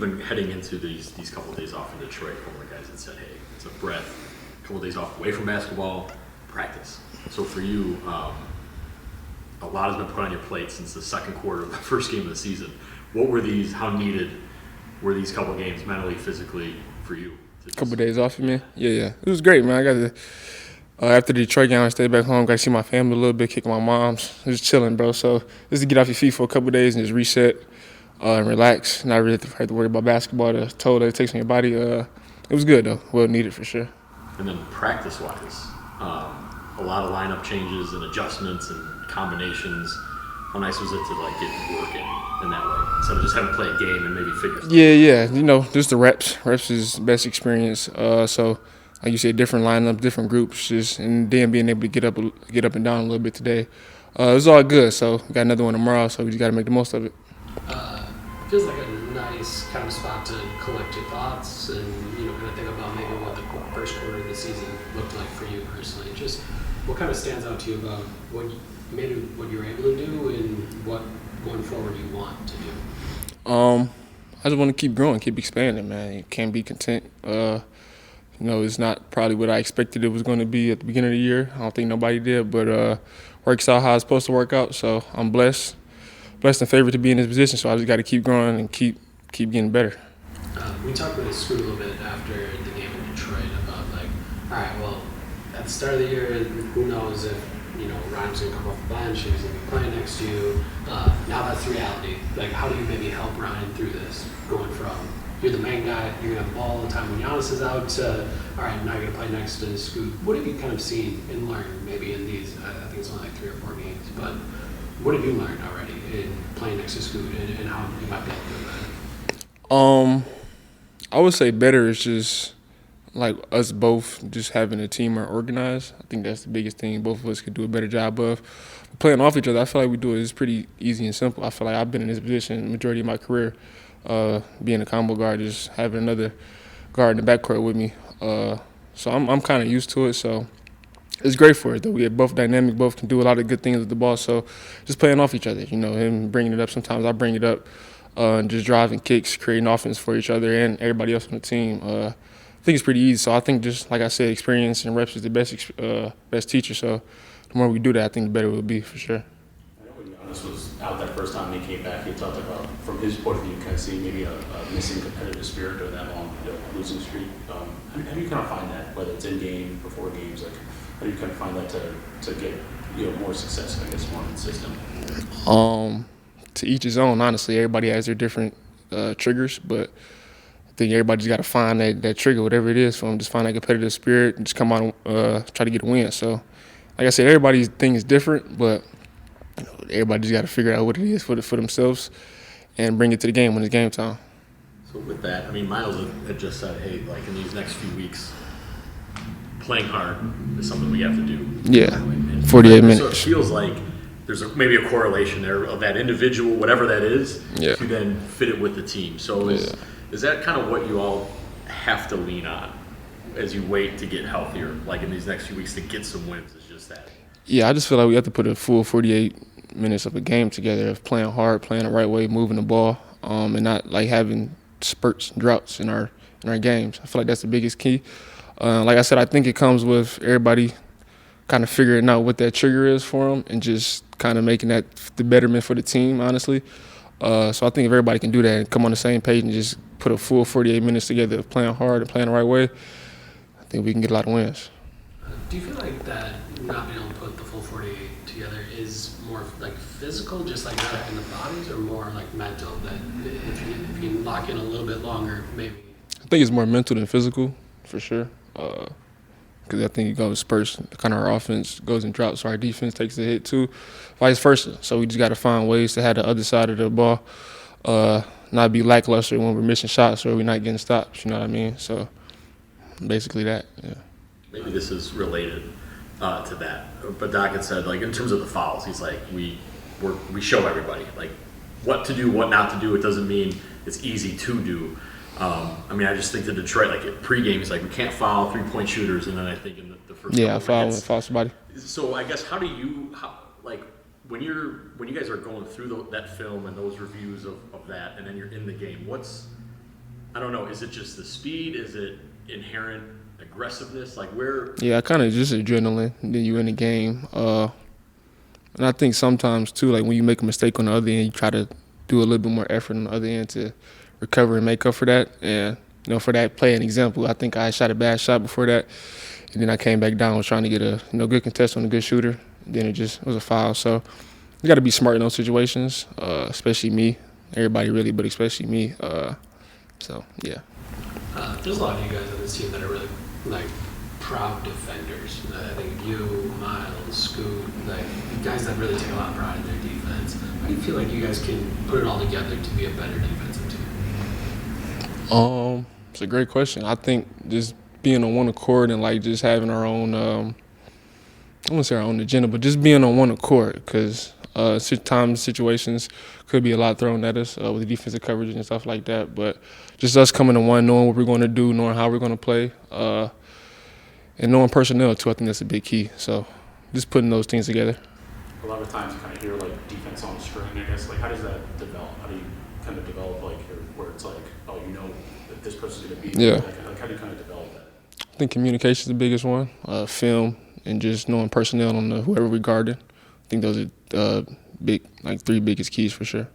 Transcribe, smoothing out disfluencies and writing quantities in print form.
been heading into these couple of days off in Detroit, one of the guys had said, hey, it's a breath, a couple of days off away from basketball, practice. So for you, a lot has been put on your plate since the second quarter of the first game of the season. How needed were these couple games mentally, physically for you? A couple of days off of me? Yeah. It was great, man. I got to, after the Detroit game, I stayed back home, got to see my family a little bit, kick my mom's. Just chilling, bro. So just to get off your feet for a couple of days and just reset and relax, not really have to worry about basketball, the toll that it takes on your body. It was good, though. Well needed for sure. And then practice-wise, a lot of lineup changes and adjustments and combinations. How nice was it to get working in that way instead of just having to play a game and maybe figure stuff out? Yeah. Just the reps. Reps is the best experience. So, like you said, different lineups, different groups, and then being able to get up and down a little bit today. It was all good. So we got another one tomorrow. So we just got to make the most of it. Feels like a nice kind of spot to collect your thoughts and kind of think about maybe what the first quarter of the season looked like for you personally. Just what kind of stands out to you about what you were able to do and what going forward you want to do? I just want to keep growing, keep expanding, man. You can't be content. It's not probably what I expected it was going to be at the beginning of the year. I don't think nobody did, but works out how it's supposed to work out. So I'm blessed and favored to be in this position. So I just got to keep growing and keep getting better. We talked with Scoot a little bit after the game in Detroit about all right, well, at the start of the year, who knows if Ryan's going to come off the bench, if he's going to be playing next to you. Now that's reality. How do you maybe help Ryan through this, going from you're the main guy, you're going to have the ball all the time when Giannis is out, to, all right, now you're going to play next to Scoot. What have you kind of seen and learned maybe in these, I think it's only 3 or 4 games, but what have you learned already in playing next to Scoot and how you might be able to do that? I would say better is just us both just having a team or organized. I think that's the biggest thing both of us could do a better job of. Playing off each other, I feel like we do it. It's pretty easy and simple. I feel like I've been in this position the majority of my career, being a combo guard, just having another guard in the backcourt with me. So I'm kind of used to it. So it's great for it, though. We're both dynamic, both can do a lot of good things with the ball. So just playing off each other, him bringing it up. Sometimes I bring it up, and just driving kicks, creating offense for each other and everybody else on the team. I think it's pretty easy. So I think just like I said, experience and reps is the best teacher. So the more we do that, I think the better it will be for sure. I know when Giannis was out that first time he came back, he talked about, from his point of view, kind of seeing maybe a missing competitive spirit during that long losing streak. How do you kind of find that, whether it's in game, before games? How do you kind of find that to get more success, I guess, more consistent? To each his own. Honestly, everybody has their different triggers, but I think everybody's got to find that trigger, whatever it is, for them. Just find that competitive spirit and just come out and try to get a win. So, like I said, everybody's thing is different, but everybody's got to figure out what it is for themselves and bring it to the game when it's game time. So with that, Miles had just said, hey, in these next few weeks, playing hard is something we have to do. Yeah, 48 minutes. So it feels like there's maybe a correlation there of that individual, whatever that is, to then fit it with the team. So is that kind of what you all have to lean on as you wait to get healthier, in these next few weeks to get some wins? Is just that? Yeah, I just feel like we have to put a full 48 minutes of a game together of playing hard, playing the right way, moving the ball, and not having spurts and droughts in our games. I feel like that's the biggest key. Like I said, I think it comes with everybody kind of figuring out what that trigger is for them and just kind of making that the betterment for the team, honestly. So I think if everybody can do that and come on the same page and just put a full 48 minutes together of playing hard and playing the right way, I think we can get a lot of wins. Do you feel like that not being able to put the full 48 together is more physical, just not in the bodies, or more mental, that if you lock in a little bit longer, maybe? I think it's more mental than physical, for sure. Because I think it goes spurts, kind of our offense goes in drought, so our defense takes a hit too, vice versa. So we just got to find ways to have the other side of the ball not be lackluster when we're missing shots or we're not getting stops, you know what I mean? So basically that, yeah. Maybe this is related to that, but Doc had said, in terms of the fouls, he's like, we show everybody, what to do, what not to do. It doesn't mean it's easy to do. I just think that Detroit, at pregame, he's we can't foul 3-point shooters, and then I think in the first foul somebody. So I guess how when you guys are going through that film and those reviews of that, and then you're in the game, what's I don't know, is it just the speed? Is it inherent aggressiveness? Like where? Yeah, kind of just adrenaline. Then you in the game. And I think sometimes too, like when you make a mistake on the other end, you try to do a little bit more effort on the other end to recover and make up for that. And for that play, an example, I think I shot a bad shot before that, and then I came back down, was trying to get a good contest on a good shooter. And then it was a foul. So you got to be smart in those situations, especially me. Everybody really, but especially me. So yeah. There's a lot of you guys on this team that are really like proud defenders. I think you, Miles, Scoot, like guys that really take a lot of pride in their defense. How do you feel like you guys can put it all together to be a better defensive team? It's a great question. I think just being on one accord and like just having our own, I wouldn't say our own agenda, but just being on one accord, because situations could be a lot thrown at us with the defensive coverage and stuff like that. But just us coming to one, knowing what we're going to do, knowing how we're going to play, and knowing personnel too. I think that's a big key. So just putting those things together. A lot of times you kind of hear like defense on string, I guess. Like how does that develop? How do you kind of develop like where it's like, oh, that this person's going to be? Yeah. Like how do you kind of develop that? I think communication is the biggest one. Film and just knowing personnel on whoever we're guarding. I think those are three biggest keys for sure.